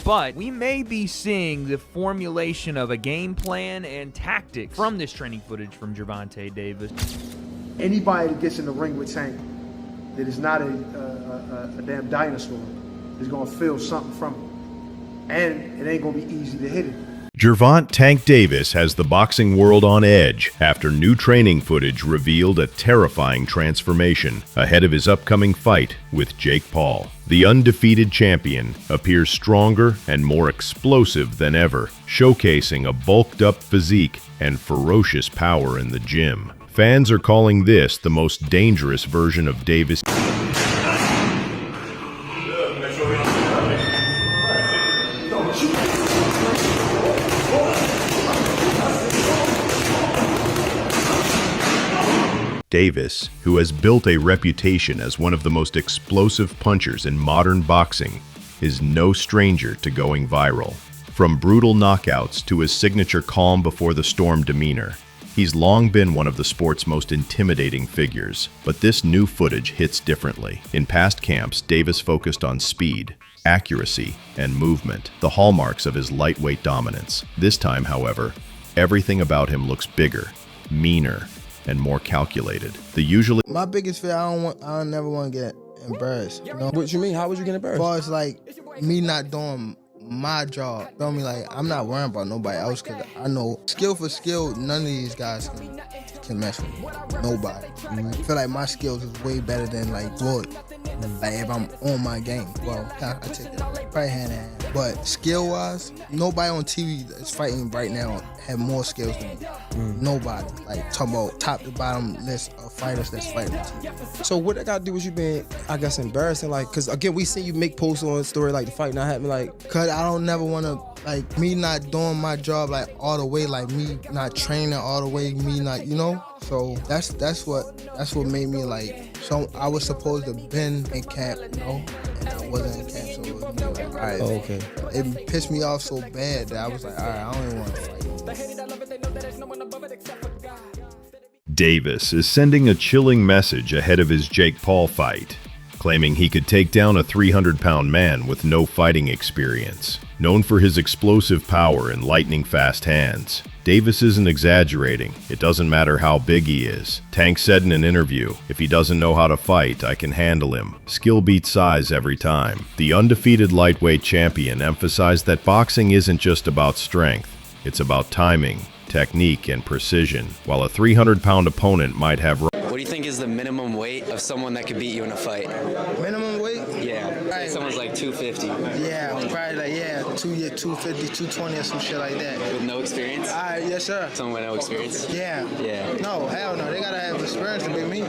but we may be seeing the formulation of a game plan and tactics from this training footage from Gervonta Davis. Anybody that gets in the ring with Tank that is not a damn dinosaur is going to feel something from it. And it ain't going to be easy to hit it. Gervonta Tank Davis has the boxing world on edge after new training footage revealed a terrifying transformation ahead of his upcoming fight with Jake Paul. The undefeated champion appears stronger and more explosive than ever, showcasing a bulked-up physique and ferocious power in the gym. Fans are calling this the most dangerous version of Davis. Davis, who has built a reputation as one of the most explosive punchers in modern boxing, is no stranger to going viral. From brutal knockouts to his signature calm before the storm demeanor, he's long been one of the sport's most intimidating figures. But this new footage hits differently. In past camps, Davis focused on speed, accuracy, and movement, the hallmarks of his lightweight dominance. This time, however, everything about him looks bigger, meaner, and more calculated. My biggest fear, I never want to get embarrassed. You know? What you mean? How would you get embarrassed? As far as like me not doing my job, feel me? Like I'm not worrying about nobody else because I know skill for skill, none of these guys can mess with me. Nobody. I feel like my skills is way better than like Floyd. Like if I'm on my game, well, I take it probably hand in hand. But skill wise, nobody on TV that's fighting right now have more skills than me. Nobody. Like talking about top to bottom list of fighters that's fighting on TV. So what that got to do with you being, I guess, embarrassing? Like, cause again, we see you make posts on a story like the fight not happening. Like, cause I don't never want to like me not doing my job like all the way, like me not training all the way, me not, you know. So that's what made me like. So I was supposed to been in camp, you know, and I wasn't in camp. So it was like, all right. oh, okay. It pissed me off so bad that I was like, all right, I don't even want to fight. Davis is sending a chilling message ahead of his Jake Paul fight, claiming he could take down a 300-pound man with no fighting experience. Known for his explosive power and lightning-fast hands, Davis isn't exaggerating. It doesn't matter how big he is. Tank said in an interview, "If he doesn't know how to fight, I can handle him. Skill beats size every time." The undefeated lightweight champion emphasized that boxing isn't just about strength. It's about timing, technique, and precision. While a 300-pound opponent might have... What do you think is the minimum weight of someone that could beat you in a fight? Minimum weight? Yeah. Say someone's like 250. Yeah, probably like 250, 220 or some shit like that. With no experience? Yes, sir. Someone with no experience? Yeah. Yeah. No, hell no. They gotta have experience to beat me.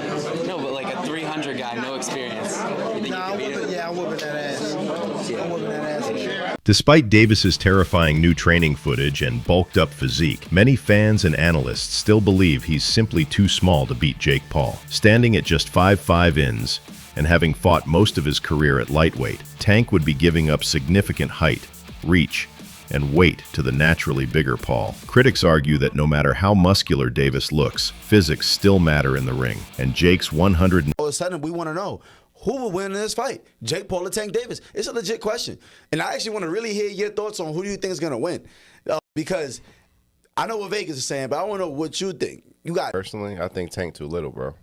No, but like a 300 guy, no experience. You think Nah, you could beat him? I'm whooping that ass. Yeah. I'm whooping that ass for sure. Despite Davis's terrifying new training footage and bulked-up physique, many fans and analysts still believe he's simply too small to beat Jake Paul. Standing at just 5'5" ins and having fought most of his career at lightweight, Tank would be giving up significant height, reach, and weight to the naturally bigger Paul. Critics argue that no matter how muscular Davis looks, physics still matter in the ring, and Jake's 100... All of a sudden, we want to know, who will win in this fight? Jake Paul or Tank Davis? It's a legit question. And I actually want to really hear your thoughts on who do you think is going to win. Because I know what Vegas is saying, but I want to know what you think. You got... Personally, I think Tank too little, bro.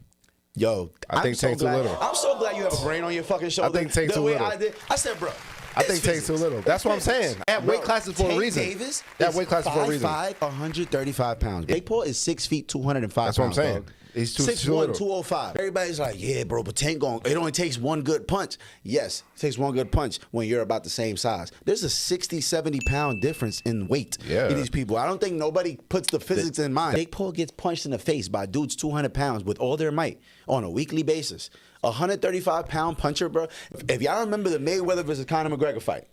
Yo, I think Tank too little. I'm so glad you have a brain on your fucking shoulder. I think Tank too little. I said, bro. I think Tank's too little. That's what I'm saying. That weight classes for a reason. Davis that weight class for a reason. 5'5", 135 pounds. Jake Paul is 6 feet, 205 pounds. That's what I'm saying. Dog. He's too 6'1", little. 205. Everybody's like, yeah, bro, but Tank it only takes one good punch. Yes, it takes one good punch when you're about the same size. There's a 60, 70-pound difference in weight in these people. I don't think nobody puts the physics in mind. Jake Paul gets punched in the face by dudes 200 pounds with all their might on a weekly basis. A 135-pound puncher, bro. If y'all remember the Mayweather versus Conor McGregor fight,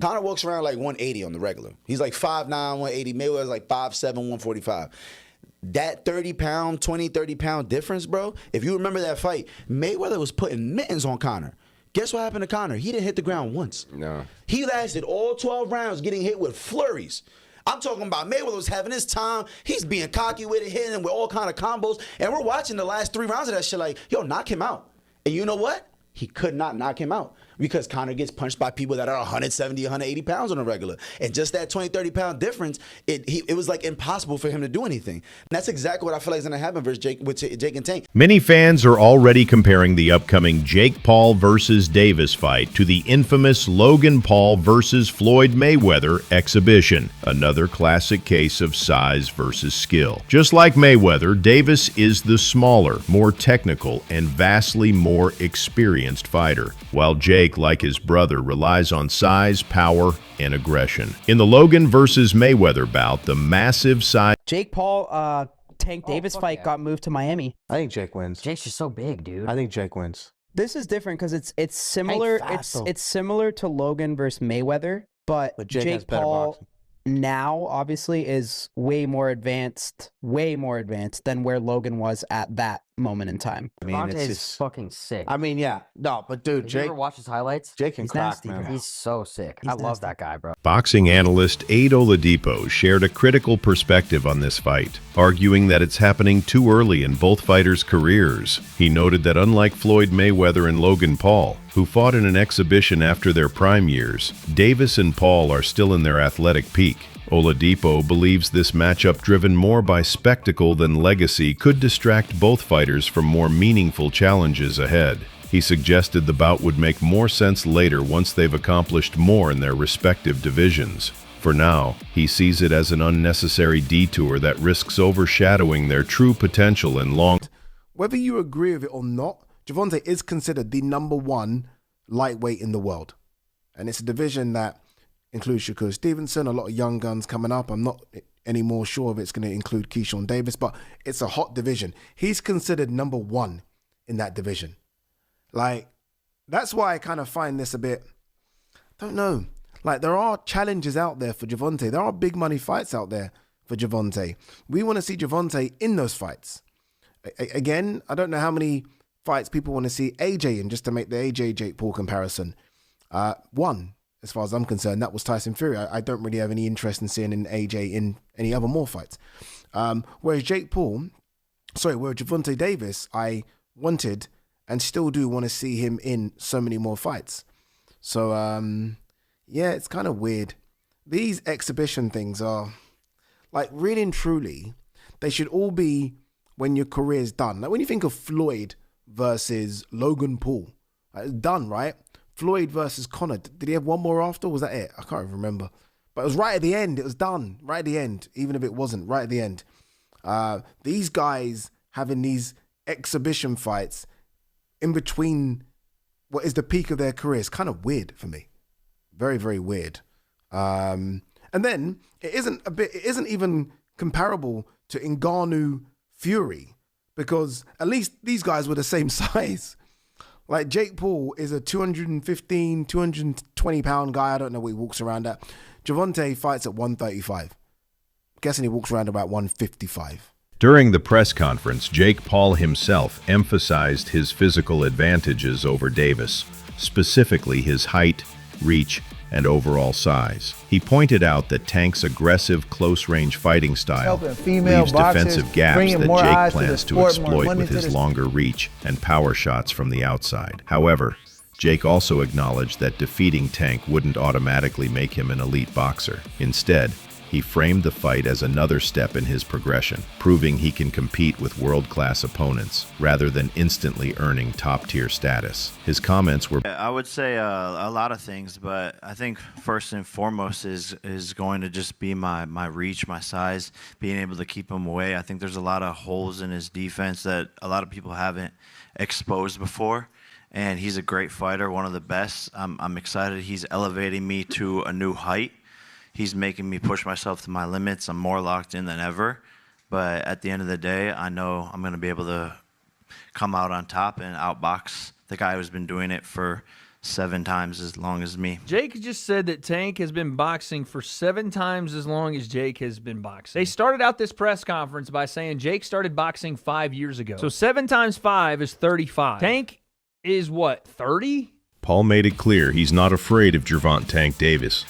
Conor walks around like 180 on the regular. He's like 5'9", 180. Mayweather's like 5'7", 145. That 30-pound, 20, 30-pound difference, bro, if you remember that fight, Mayweather was putting mittens on Conor. Guess what happened to Conor? He didn't hit the ground once. No. He lasted all 12 rounds getting hit with flurries. I'm talking about Mayweather was having his time. He's being cocky with it, hitting him with all kind of combos. And we're watching the last 3 rounds of that shit like, yo, knock him out. And you know what? He could not knock him out. because Conor gets punched by people that are 170, 180 pounds on a regular. And just that 20, 30 pound difference, it was like impossible for him to do anything. And that's exactly what I feel like is going to happen versus Jake and Tank. Many fans are already comparing the upcoming Jake Paul versus Davis fight to the infamous Logan Paul versus Floyd Mayweather exhibition, another classic case of size versus skill. Just like Mayweather, Davis is the smaller, more technical, and vastly more experienced fighter, while Jake, like his brother, relies on size, power, and aggression. In the Logan versus Mayweather bout, the massive size Jake Paul Tank Davis fight got moved to Miami. I think Jake wins. Jake's just so big, dude. I think Jake wins. This is different because it's similar. It's similar to Logan versus Mayweather, but Jake has better Paul boxing. now obviously is way more advanced than where Logan was at that moment in time. I mean, Gervonta it's is just, fucking sick. I mean, yeah. No, but dude, Did Jake. you ever watch his highlights? Jake can He's crack, nasty, man. bro. He's so sick. He's I love nasty. that guy, bro. Boxing analyst Aid Oladipo shared a critical perspective on this fight, arguing that it's happening too early in both fighters' careers. He noted that unlike Floyd Mayweather and Logan Paul, who fought in an exhibition after their prime years, Davis and Paul are still in their athletic peak. Oladipo believes this matchup, driven more by spectacle than legacy, could distract both fighters from more meaningful challenges ahead. He suggested the bout would make more sense later once they've accomplished more in their respective divisions. For now, he sees it as an unnecessary detour that risks overshadowing their true potential and long. Whether you agree with it or not, Gervonta is considered the #1 lightweight in the world. And it's a division that includes Shakur Stevenson, a lot of young guns coming up. I'm not any more sure if it's going to include Keyshawn Davis, but it's a hot division. He's considered #1 in that division. Like, that's why I kind of find this a bit, I don't know. Like, there are challenges out there for Gervonta. There are big money fights out there for Gervonta. We want to see Gervonta in those fights. Again, I don't know how many fights people want to see AJ in, just to make the AJ Jake Paul comparison. One, as far as I'm concerned, that was Tyson Fury. I don't really have any interest in seeing an AJ in any other more fights. Whereas Gervonta Davis, I wanted and still do want to see him in so many more fights. So, yeah, it's kind of weird. These exhibition things are, like, really and truly, they should all be when your career's done. Like, when you think of Floyd versus Logan Paul, it's done, right? Floyd versus Conor. Did he have one more after? Was that it? I can't even remember. But it was right at the end. It was done. Right at the end. Even if it wasn't. Right at the end. These guys having these exhibition fights in between what is the peak of their career is kind of weird for me. Very, very weird. And then it isn't even comparable to Ngannou Fury, because at least these guys were the same size. Like, Jake Paul is a 215, 220 pound guy. I don't know what he walks around at. Gervonta fights at 135. I'm guessing he walks around about 155. During the press conference, Jake Paul himself emphasized his physical advantages over Davis, specifically his height, reach, and overall size. He pointed out that Tank's aggressive close-range fighting style leaves defensive gaps that Jake plans to exploit with his longer reach and power shots from the outside. However, Jake also acknowledged that defeating Tank wouldn't automatically make him an elite boxer. Instead, he framed the fight as another step in his progression, proving he can compete with world-class opponents rather than instantly earning top-tier status. His comments were... I would say a lot of things, but I think first and foremost is going to just be my reach, my size, being able to keep him away. I think there's a lot of holes in his defense that a lot of people haven't exposed before, and he's a great fighter, one of the best. I'm excited. He's elevating me to a new height. He's making me push myself to my limits. I'm more locked in than ever. But at the end of the day, I know I'm going to be able to come out on top and outbox the guy who's been doing it for 7 times as long as me. Jake just said that Tank has been boxing for 7 times as long as Jake has been boxing. They started out this press conference by saying Jake started boxing 5 years ago. So 7 times 5 is 35. Tank is what, 30? Paul made it clear he's not afraid of Gervonta Tank Davis.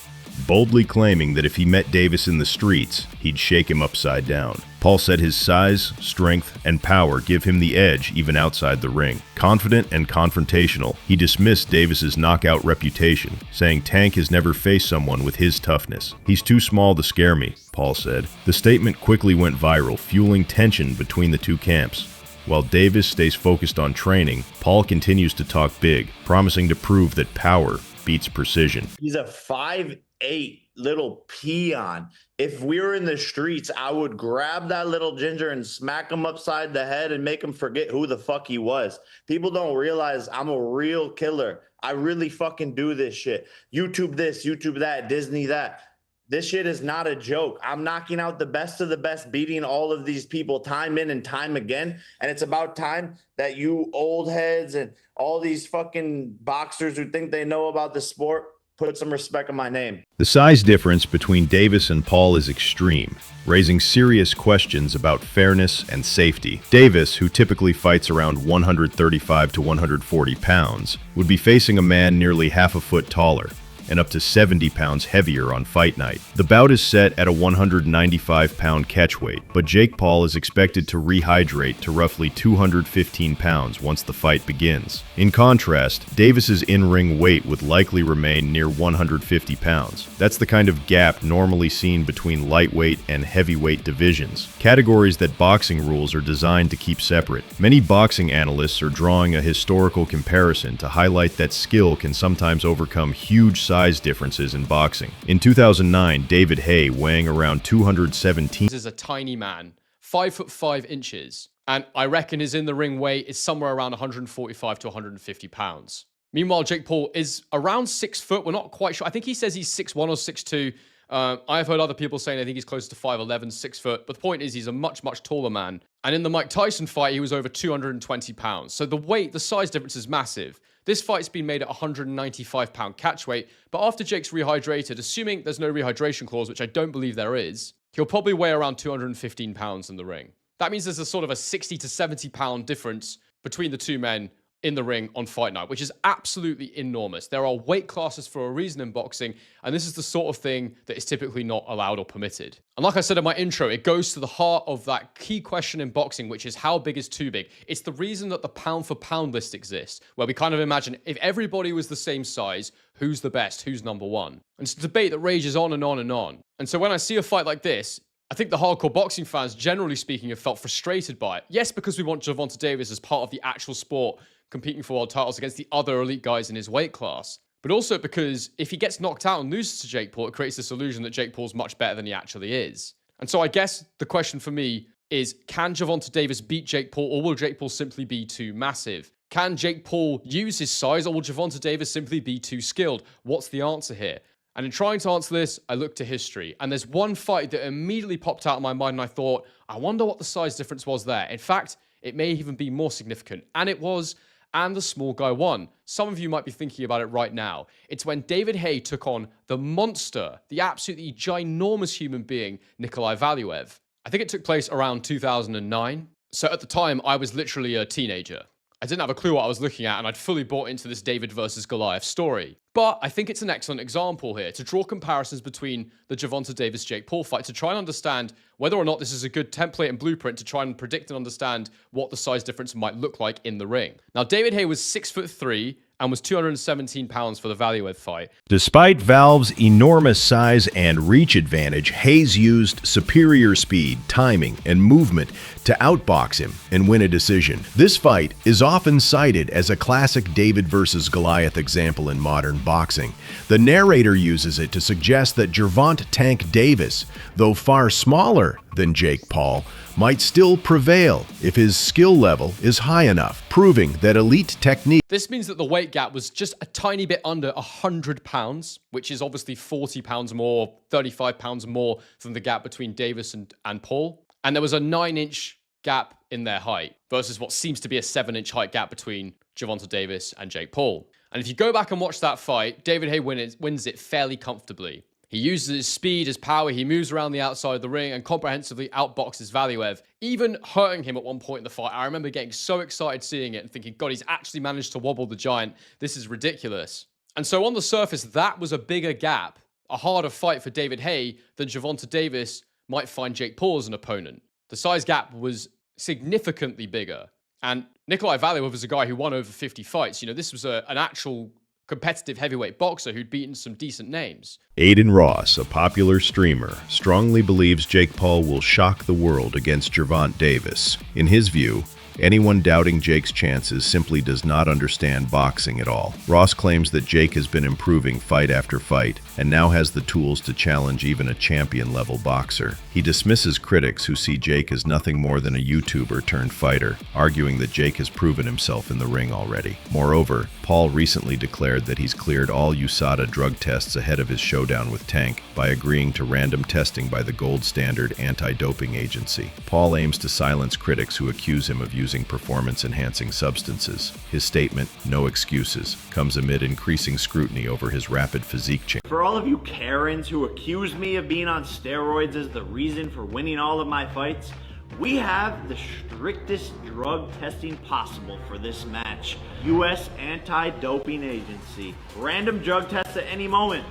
boldly claiming that if he met Davis in the streets, he'd shake him upside down. Paul said his size, strength, and power give him the edge even outside the ring. Confident and confrontational, he dismissed Davis's knockout reputation, saying Tank has never faced someone with his toughness. "He's too small to scare me," Paul said. The statement quickly went viral, fueling tension between the two camps. While Davis stays focused on training, Paul continues to talk big, promising to prove that power beats precision. He's a 5'8" little peon. If we were in the streets, I would grab that little ginger and smack him upside the head and make him forget who the fuck he was. People don't realize I'm a real killer. I really fucking do this shit. YouTube this, YouTube that, Disney that. This shit is not a joke. I'm knocking out the best of the best, beating all of these people time in and time again. And it's about time that you old heads and all these fucking boxers who think they know about the sport put some respect on my name. The size difference between Davis and Paul is extreme, raising serious questions about fairness and safety. Davis, who typically fights around 135 to 140 pounds, would be facing a man nearly half a foot taller and up to 70 pounds heavier on fight night. The bout is set at a 195-pound catchweight, but Jake Paul is expected to rehydrate to roughly 215 pounds once the fight begins. In contrast, Davis's in-ring weight would likely remain near 150 pounds. That's the kind of gap normally seen between lightweight and heavyweight divisions, categories that boxing rules are designed to keep separate. Many boxing analysts are drawing a historical comparison to highlight that skill can sometimes overcome huge size differences in boxing. In 2009, David Haye, weighing around 217, This is a tiny man, 5'5" and I reckon his in the ring weight is somewhere around 145 to 150 pounds. Meanwhile, Jake Paul is around 6 foot. We're not quite sure. I think he says he's 6'1" or 6'2". I've heard other people saying I think he's closer to 5'11", 6 foot. But the point is he's a much, much taller man. And in the Mike Tyson fight, he was over 220 pounds. So the size difference is massive. This fight's been made at 195-pound catch weight, but after Jake's rehydrated, assuming there's no rehydration clause, which I don't believe there is, he'll probably weigh around 215 pounds in the ring. That means there's a sort of a 60 to 70-pound difference between the two men in the ring on fight night, which is absolutely enormous. There are weight classes for a reason in boxing, and this is the sort of thing that is typically not allowed or permitted. And like I said in my intro, it goes to the heart of that key question in boxing, which is how big is too big? It's the reason that the pound for pound list exists, where we kind of imagine if everybody was the same size, who's the best, who's number one? And it's a debate that rages on and on and on. And so when I see a fight like this, I think the hardcore boxing fans, generally speaking, have felt frustrated by it. Yes, because we want Gervonta Davis as part of the actual sport, competing for world titles against the other elite guys in his weight class. But also because if he gets knocked out and loses to Jake Paul, it creates this illusion that Jake Paul's much better than he actually is. And so I guess the question for me is, can Gervonta Davis beat Jake Paul, or will Jake Paul simply be too massive? Can Jake Paul use his size, or will Gervonta Davis simply be too skilled? What's the answer here? And in trying to answer this, I looked to history. And there's one fight that immediately popped out of my mind, and I thought, I wonder what the size difference was there. In fact, it may even be more significant. And it was, and the small guy won. Some of you might be thinking about it right now. It's when David Haye took on the monster, the absolutely ginormous human being, Nikolai Valuev. I think it took place around 2009. So at the time, I was literally a teenager. I didn't have a clue what I was looking at, and I'd fully bought into this David versus Goliath story. But I think it's an excellent example here to draw comparisons between the Gervonta Davis-Jake Paul fight to try and understand whether or not this is a good template and blueprint to try and predict and understand what the size difference might look like in the ring. Now, David Haye was 6'3" and was 217 pounds for the Valuev fight. Despite Valve's enormous size and reach advantage, Hayes used superior speed, timing, and movement to outbox him and win a decision. This fight is often cited as a classic David versus Goliath example in modern boxing. The narrator uses it to suggest that Gervonta "Tank" Davis, though far smaller than Jake Paul, might still prevail if his skill level is high enough, proving that elite technique. This means that the weight gap was just a tiny bit under 100 pounds, which is obviously 40 pounds more, 35 pounds more than the gap between Davis and Paul. And there was a 9-inch gap in their height versus what seems to be a 7-inch height gap between Gervonta Davis and Jake Paul. And if you go back and watch that fight, David Haye wins it fairly comfortably. He uses his speed, his power, he moves around the outside of the ring and comprehensively outboxes Valuev, even hurting him at one point in the fight. I remember getting so excited seeing it and thinking, God, he's actually managed to wobble the giant. This is ridiculous. And so on the surface, that was a bigger gap a harder fight for David Haye than Gervonta Davis might find Jake Paul as an opponent. The size gap was significantly bigger. And Nikolai Valuev was a guy who won over 50 fights. You know, this was an actual competitive heavyweight boxer who'd beaten some decent names. Aiden Ross, a popular streamer, strongly believes Jake Paul will shock the world against Gervonta Davis. In his view, anyone doubting Jake's chances simply does not understand boxing at all. Ross claims that Jake has been improving fight after fight and now has the tools to challenge even a champion-level boxer. He dismisses critics who see Jake as nothing more than a YouTuber turned fighter, arguing that Jake has proven himself in the ring already. Moreover, Paul recently declared that he's cleared all USADA drug tests ahead of his showdown with Tank by agreeing to random testing by the gold standard anti-doping agency. Paul aims to silence critics who accuse him of using performance-enhancing substances. His statement, "No excuses," comes amid increasing scrutiny over his rapid physique change. For all of you Karens who accuse me of being on steroids as the reason for winning all of my fights, we have the strictest drug testing possible for this match. U.S. Anti-Doping Agency. Random drug tests at any moment.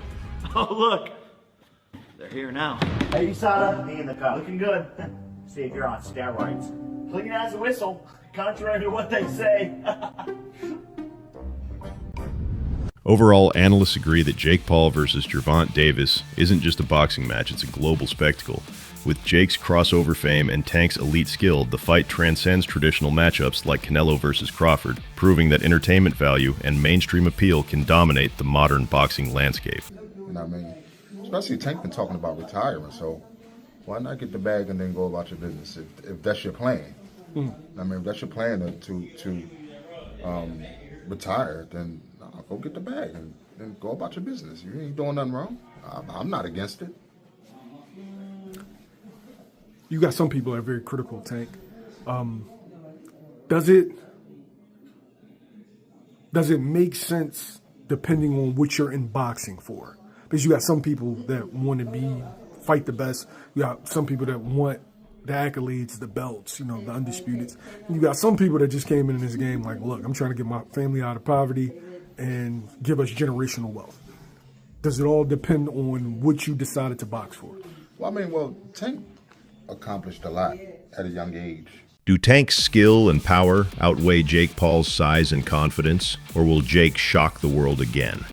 Oh, look. They're here now. Hey, USADA, me in the car. Looking good. See if you're on steroids. Clean as a whistle, contrary to what they say. Overall, analysts agree that Jake Paul versus Gervonta Davis isn't just a boxing match, it's a global spectacle. With Jake's crossover fame and Tank's elite skill, the fight transcends traditional matchups like Canelo versus Crawford, proving that entertainment value and mainstream appeal can dominate the modern boxing landscape. You know what I mean? Especially Tank been talking about retiring, so why not get the bag and then go about your business if that's your plan? I mean, if that's your plan to retire, then go get the bag and go about your business. You ain't doing nothing wrong. I'm not against it. You got some people that are very critical of Tank. Does it make sense depending on what you're in boxing for? Because you got some people that want to fight the best. You got some people that want the accolades, the belts, the undisputeds. And you got some people that just came in this game like, look, I'm trying to get my family out of poverty and give us generational wealth. Does it all depend on what you decided to box for? Well, Tank accomplished a lot at a young age. Do Tank's skill and power outweigh Jake Paul's size and confidence, or will Jake shock the world again?